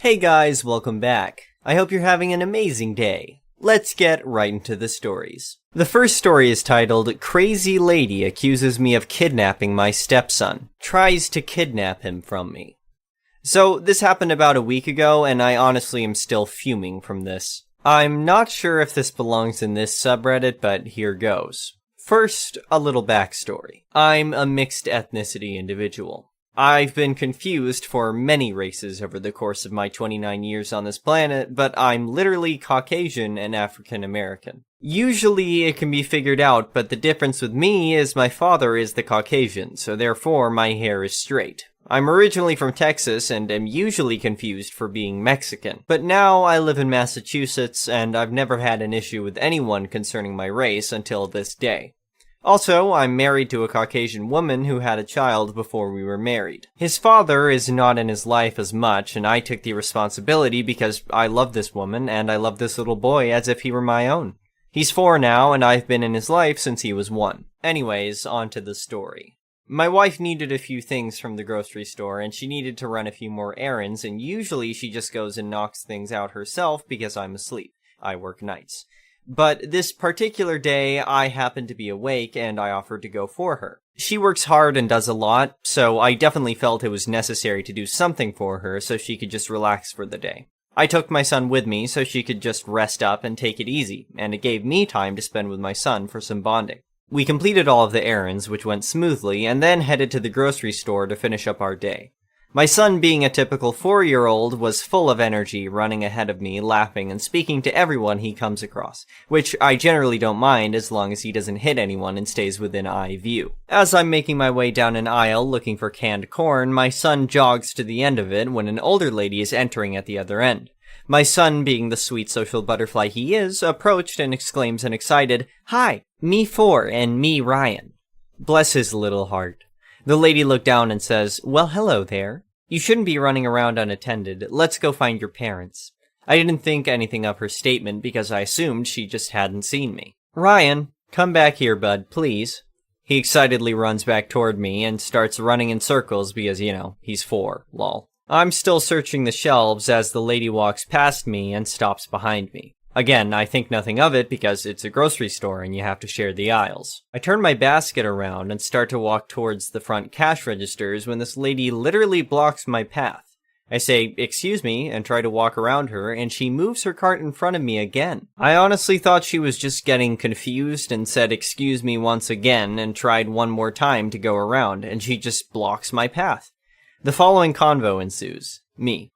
Hey guys, welcome back. I hope you're having an amazing day. Let's get right into the stories. The first story is titled, Crazy Lady Accuses Me of Kidnapping My Stepson. Tries to kidnap him from me. So, this happened about a week ago, and I honestly am still fuming from this. I'm not sure if this belongs in this subreddit, but here goes. First, a little backstory. I'm a mixed ethnicity individual. I've been confused for many races over the course of my 29 years on this planet, but I'm literally Caucasian and African American. Usually it can be figured out, but the difference with me is my father is the Caucasian, so therefore my hair is straight. I'm originally from Texas and am usually confused for being Mexican, but now I live in Massachusetts and I've never had an issue with anyone concerning my race until this day. Also, I'm married to a Caucasian woman who had a child before we were married. His father is not in his life as much, and I took the responsibility because I love this woman and I love this little boy as if he were my own. He's 4 now, and I've been in his life since he was 1. Anyways, on to the story. My wife needed a few things from the grocery store, and she needed to run a few more errands, and usually she just goes and knocks things out herself because I'm asleep. I work nights. But this particular day, I happened to be awake, and I offered to go for her. She works hard and does a lot, so I definitely felt it was necessary to do something for her so she could just relax for the day. I took my son with me so she could just rest up and take it easy, and it gave me time to spend with my son for some bonding. We completed all of the errands, which went smoothly, and then headed to the grocery store to finish up our day. My son, being a typical 4-year-old, was full of energy, running ahead of me, laughing and speaking to everyone he comes across, which I generally don't mind as long as he doesn't hit anyone and stays within eye view. As I'm making my way down an aisle looking for canned corn, my son jogs to the end of it when an older lady is entering at the other end. My son, being the sweet social butterfly he is, approached and exclaims an excited, "Hi, me 4 and me Ryan." Bless his little heart. The lady looked down and says, "Well, hello there. You shouldn't be running around unattended. Let's go find your parents." I didn't think anything of her statement because I assumed she just hadn't seen me. "Ryan, come back here, bud, please." He excitedly runs back toward me and starts running in circles because, he's 4, lol. I'm still searching the shelves as the lady walks past me and stops behind me. Again, I think nothing of it because it's a grocery store and you have to share the aisles. I turn my basket around and start to walk towards the front cash registers when this lady literally blocks my path. I say, "Excuse me," and try to walk around her, and she moves her cart in front of me again. I honestly thought she was just getting confused and said "excuse me" once again and tried one more time to go around, and she just blocks my path. The following convo ensues. Me.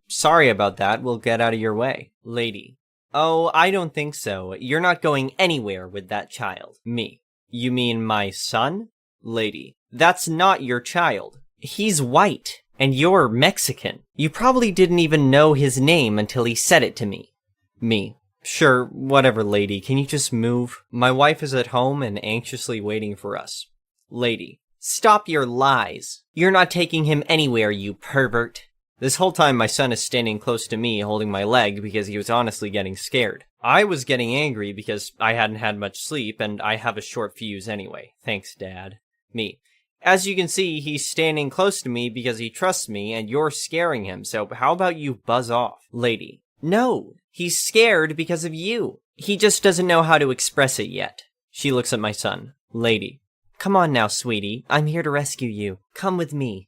Sorry about that, we'll get out of your way. Lady. "Oh, I don't think so. You're not going anywhere with that child." Me. "You mean my son?" Lady. "That's not your child. He's white, and you're Mexican. You probably didn't even know his name until he said it to me." Me. "Sure, whatever, lady. Can you just move? My wife is at home and anxiously waiting for us." Lady. "Stop your lies. You're not taking him anywhere, you pervert." This whole time my son is standing close to me holding my leg because he was honestly getting scared. I was getting angry because I hadn't had much sleep and I have a short fuse anyway. Thanks, Dad. Me. "As you can see, he's standing close to me because he trusts me and you're scaring him, so how about you buzz off?" Lady. "No, he's scared because of you. He just doesn't know how to express it yet." She looks at my son. Lady. "Come on now, sweetie. I'm here to rescue you. Come with me."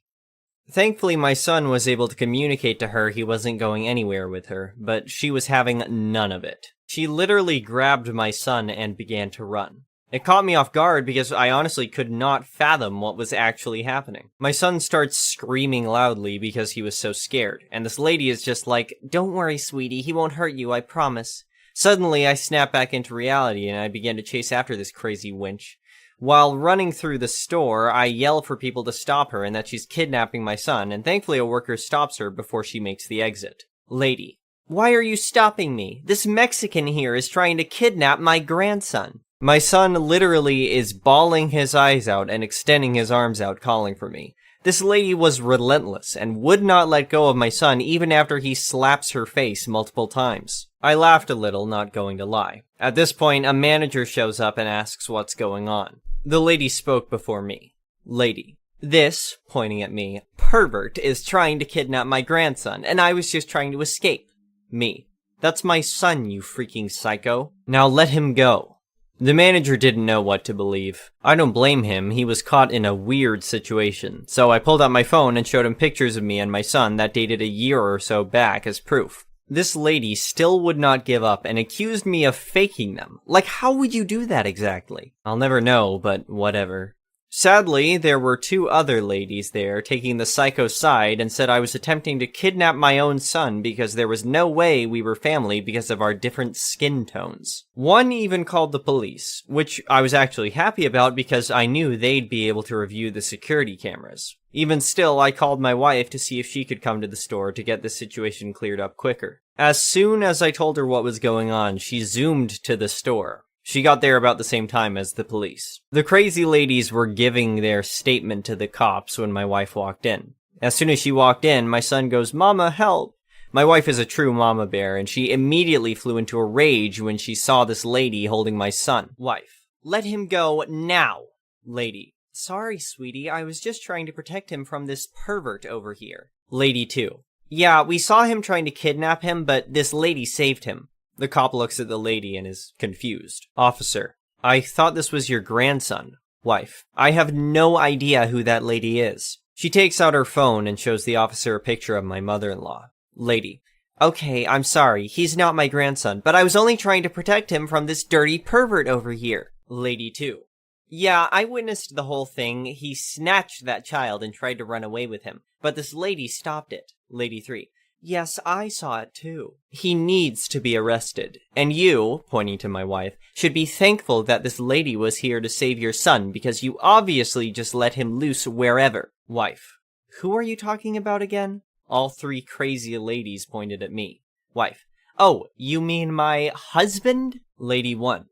Thankfully, my son was able to communicate to her he wasn't going anywhere with her, but she was having none of it. She literally grabbed my son and began to run. It caught me off guard because I honestly could not fathom what was actually happening. My son starts screaming loudly because he was so scared, and this lady is just like, "Don't worry, sweetie, he won't hurt you, I promise." Suddenly, I snap back into reality and I begin to chase after this crazy wench. While running through the store, I yell for people to stop her and that she's kidnapping my son, and thankfully a worker stops her before she makes the exit. Lady. "Why are you stopping me? This Mexican here is trying to kidnap my grandson." My son literally is bawling his eyes out and extending his arms out calling for me. This lady was relentless and would not let go of my son even after he slaps her face multiple times. I laughed a little, not going to lie. At this point, a manager shows up and asks what's going on. The lady spoke before me. Lady. This, pointing at me, pervert is trying to kidnap my grandson, and I was just trying to escape. Me. That's my son, you freaking psycho. Now let him go. The manager didn't know what to believe. I don't blame him, he was caught in a weird situation. So I pulled out my phone and showed him pictures of me and my son that dated a year or so back as proof. This lady still would not give up and accused me of faking them. Like, how would you do that exactly? I'll never know, but whatever. Sadly, there were two other ladies there taking the psycho's side and said I was attempting to kidnap my own son because there was no way we were family because of our different skin tones. One even called the police, which I was actually happy about because I knew they'd be able to review the security cameras. Even still, I called my wife to see if she could come to the store to get the situation cleared up quicker. As soon as I told her what was going on, she zoomed to the store. She got there about the same time as the police. The crazy ladies were giving their statement to the cops when my wife walked in. As soon as she walked in, my son goes, "Mama, help!" My wife is a true mama bear, and she immediately flew into a rage when she saw this lady holding my son. Wife: "Let him go now!" Lady: "Sorry, sweetie, I was just trying to protect him from this pervert over here." Lady 2: "Yeah, we saw him trying to kidnap him, but this lady saved him." The cop looks at the lady and is confused. Officer: "I thought this was your grandson." Wife: "I have no idea who that lady is." She takes out her phone and shows the officer a picture of my mother-in-law. Lady: "Okay, I'm sorry, he's not my grandson, but I was only trying to protect him from this dirty pervert over here." Lady 2: "Yeah, I witnessed the whole thing. He snatched that child and tried to run away with him, but this lady stopped it." Lady 3: "Yes, I saw it too. He needs to be arrested. And you," pointing to my wife, "should be thankful that this lady was here to save your son because you obviously just let him loose wherever." Wife: "Who are you talking about again?" All three crazy ladies pointed at me. Wife: "Oh, you mean my husband?" Lady 1: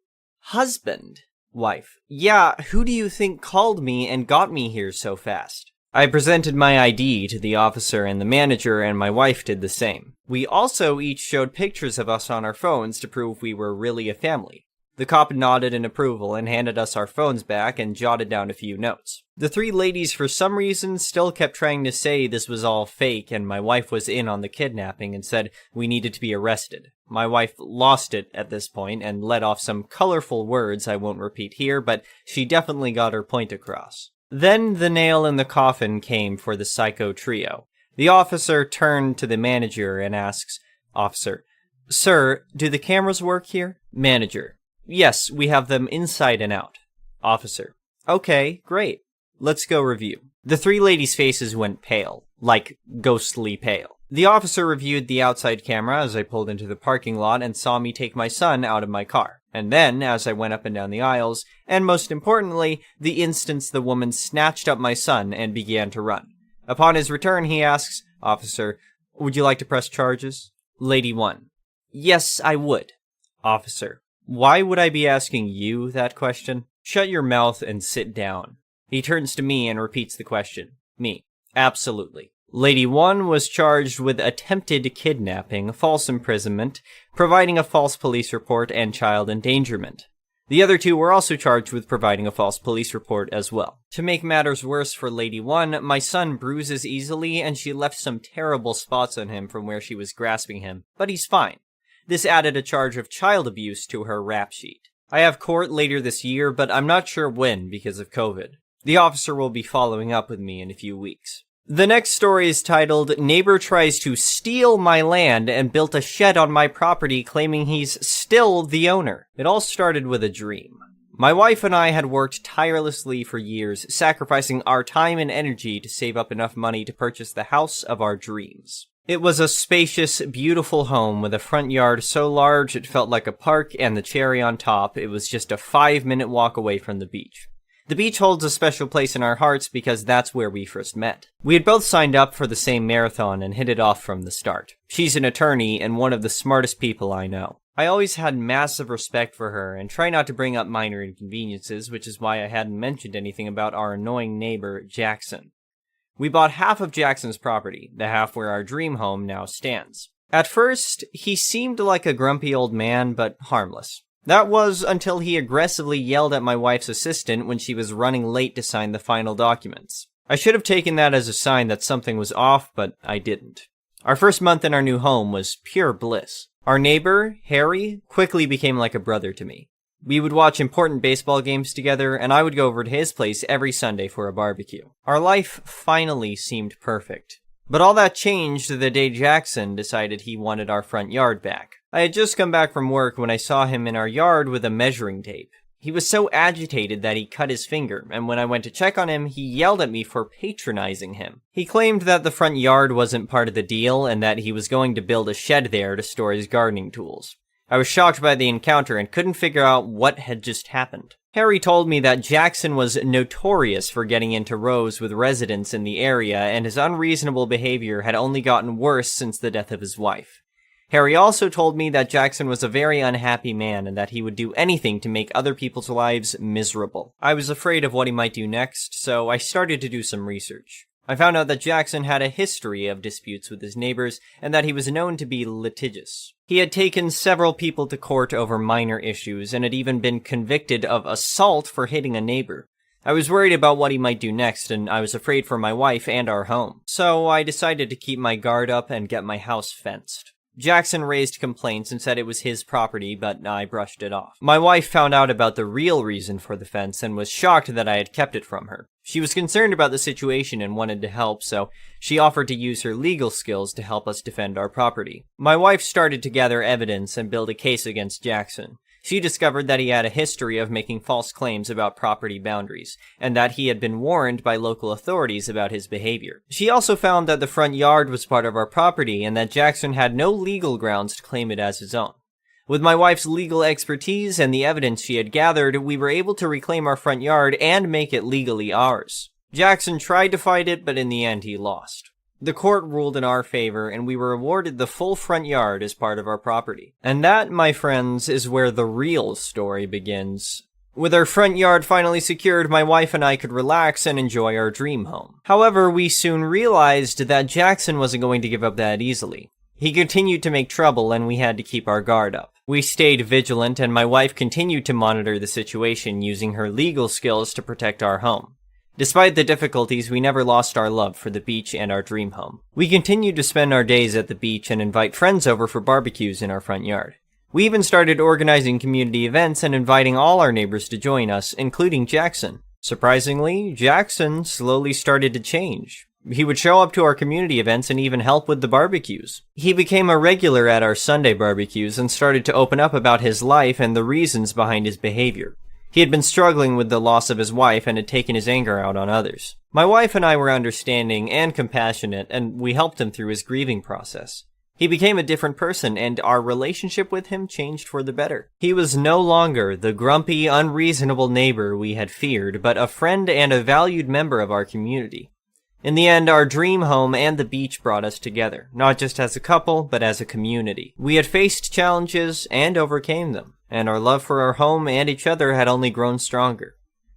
"Husband?" Wife: "Yeah, who do you think called me and got me here so fast?" I presented my ID to the officer and the manager, and my wife did the same. We also each showed pictures of us on our phones to prove we were really a family. The cop nodded in approval and handed us our phones back and jotted down a few notes. The three ladies, for some reason, still kept trying to say this was all fake and my wife was in on the kidnapping and said we needed to be arrested. My wife lost it at this point and let off some colorful words I won't repeat here, but she definitely got her point across. Then the nail in the coffin came for the psycho trio. The officer turned to the manager and asks, Officer: "Sir, do the cameras work here?" Manager: "Yes, we have them inside and out." Officer: "Okay, great. Let's go review." The three ladies' faces went pale, like ghostly pale. The officer reviewed the outside camera as I pulled into the parking lot and saw me take my son out of my car. And then, as I went up and down the aisles, and most importantly, the instance the woman snatched up my son and began to run. Upon his return, he asks, "Officer, would you like to press charges?" Lady 1: "Yes, I would." Officer: "Why would I be asking you that question? Shut your mouth and sit down." He turns to me and repeats the question. Me: "Absolutely." Lady 1 was charged with attempted kidnapping, false imprisonment, providing a false police report, and child endangerment. The other two were also charged with providing a false police report as well. To make matters worse for Lady 1, my son bruises easily, and she left some terrible spots on him from where she was grasping him, but he's fine. This added a charge of child abuse to her rap sheet. I have court later this year, but I'm not sure when because of COVID. The officer will be following up with me in a few weeks. The next story is titled, "Neighbor Tries to Steal My Land and Built a Shed on My Property Claiming He's Still the Owner." It all started with a dream. My wife and I had worked tirelessly for years, sacrificing our time and energy to save up enough money to purchase the house of our dreams. It was a spacious, beautiful home with a front yard so large it felt like a park, and the cherry on top, it was just a 5-minute walk away from the beach. The beach holds a special place in our hearts because that's where we first met. We had both signed up for the same marathon and hit it off from the start. She's an attorney and one of the smartest people I know. I always had massive respect for her and try not to bring up minor inconveniences, which is why I hadn't mentioned anything about our annoying neighbor, Jackson. We bought half of Jackson's property, the half where our dream home now stands. At first, he seemed like a grumpy old man, but harmless. That was until he aggressively yelled at my wife's assistant when she was running late to sign the final documents. I should have taken that as a sign that something was off, but I didn't. Our first month in our new home was pure bliss. Our neighbor, Harry, quickly became like a brother to me. We would watch important baseball games together, and I would go over to his place every Sunday for a barbecue. Our life finally seemed perfect. But all that changed the day Jackson decided he wanted our front yard back. I had just come back from work when I saw him in our yard with a measuring tape. He was so agitated that he cut his finger, and when I went to check on him, he yelled at me for patronizing him. He claimed that the front yard wasn't part of the deal, and that he was going to build a shed there to store his gardening tools. I was shocked by the encounter and couldn't figure out what had just happened. Harry told me that Jackson was notorious for getting into rows with residents in the area, and his unreasonable behavior had only gotten worse since the death of his wife. Harry also told me that Jackson was a very unhappy man and that he would do anything to make other people's lives miserable. I was afraid of what he might do next, so I started to do some research. I found out that Jackson had a history of disputes with his neighbors and that he was known to be litigious. He had taken several people to court over minor issues and had even been convicted of assault for hitting a neighbor. I was worried about what he might do next, and I was afraid for my wife and our home. So I decided to keep my guard up and get my house fenced. Jackson raised complaints and said it was his property, but I brushed it off. My wife found out about the real reason for the fence and was shocked that I had kept it from her. She was concerned about the situation and wanted to help, so she offered to use her legal skills to help us defend our property. My wife started to gather evidence and build a case against Jackson. She discovered that he had a history of making false claims about property boundaries, and that he had been warned by local authorities about his behavior. She also found that the front yard was part of our property and that Jackson had no legal grounds to claim it as his own. With my wife's legal expertise and the evidence she had gathered, we were able to reclaim our front yard and make it legally ours. Jackson tried to fight it, but in the end he lost. The court ruled in our favor, and we were awarded the full front yard as part of our property. And that, my friends, is where the real story begins. With our front yard finally secured, my wife and I could relax and enjoy our dream home. However, we soon realized that Jackson wasn't going to give up that easily. He continued to make trouble, and we had to keep our guard up. We stayed vigilant, and my wife continued to monitor the situation using her legal skills to protect our home. Despite the difficulties, we never lost our love for the beach and our dream home. We continued to spend our days at the beach and invite friends over for barbecues in our front yard. We even started organizing community events and inviting all our neighbors to join us, including Jackson. Surprisingly, Jackson slowly started to change. He would show up to our community events and even help with the barbecues. He became a regular at our Sunday barbecues and started to open up about his life and the reasons behind his behavior. He had been struggling with the loss of his wife and had taken his anger out on others. My wife and I were understanding and compassionate, and we helped him through his grieving process. He became a different person, and our relationship with him changed for the better. He was no longer the grumpy, unreasonable neighbor we had feared, but a friend and a valued member of our community. In the end, our dream home and the beach brought us together, not just as a couple, but as a community. We had faced challenges and overcame them, and our love for our home and each other had only grown stronger.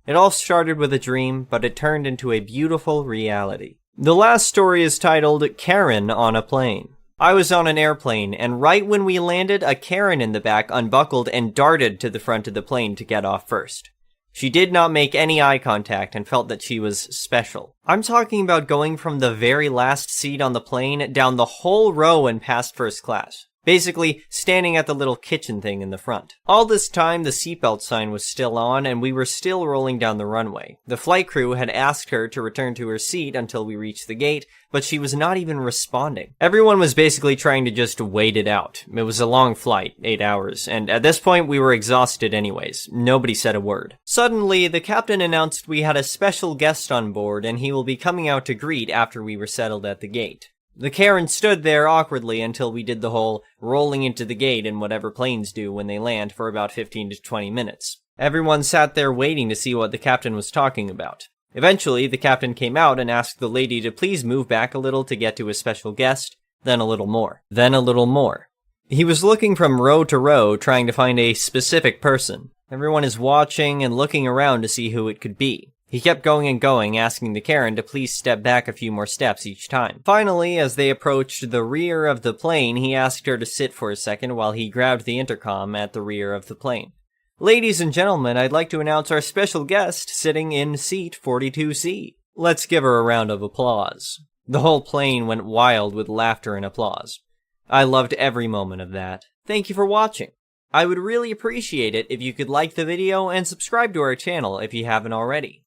It all started with a dream, but it turned into a beautiful reality. The last story is titled Karen on a Plane. I was on an airplane, and right when we landed, a Karen in the back unbuckled and darted to the front of the plane to get off first. She did not make any eye contact and felt that she was special. I'm talking about going from the very last seat on the plane down the whole row and past first class. Basically, standing at the little kitchen thing in the front. All this time, the seatbelt sign was still on, and we were still rolling down the runway. The flight crew had asked her to return to her seat until we reached the gate, but she was not even responding. Everyone was basically trying to just wait it out. It was a long flight, 8 hours, and at this point, we were exhausted anyways. Nobody said a word. Suddenly, the captain announced we had a special guest on board, and he will be coming out to greet after we were settled at the gate. The Karen stood there awkwardly until we did the whole rolling into the gate and whatever planes do when they land for about 15 to 20 minutes. Everyone sat there waiting to see what the captain was talking about. Eventually, the captain came out and asked the lady to please move back a little to get to his special guest, then a little more, then a little more. He was looking from row to row, trying to find a specific person. Everyone is watching and looking around to see who it could be. He kept going and going, asking the Karen to please step back a few more steps each time. Finally, as they approached the rear of the plane, he asked her to sit for a second while he grabbed the intercom at the rear of the plane. "Ladies and gentlemen, I'd like to announce our special guest sitting in seat 42C. Let's give her a round of applause. The whole plane went wild with laughter and applause. I loved every moment of that. Thank you for watching. I would really appreciate it if you could like the video and subscribe to our channel if you haven't already.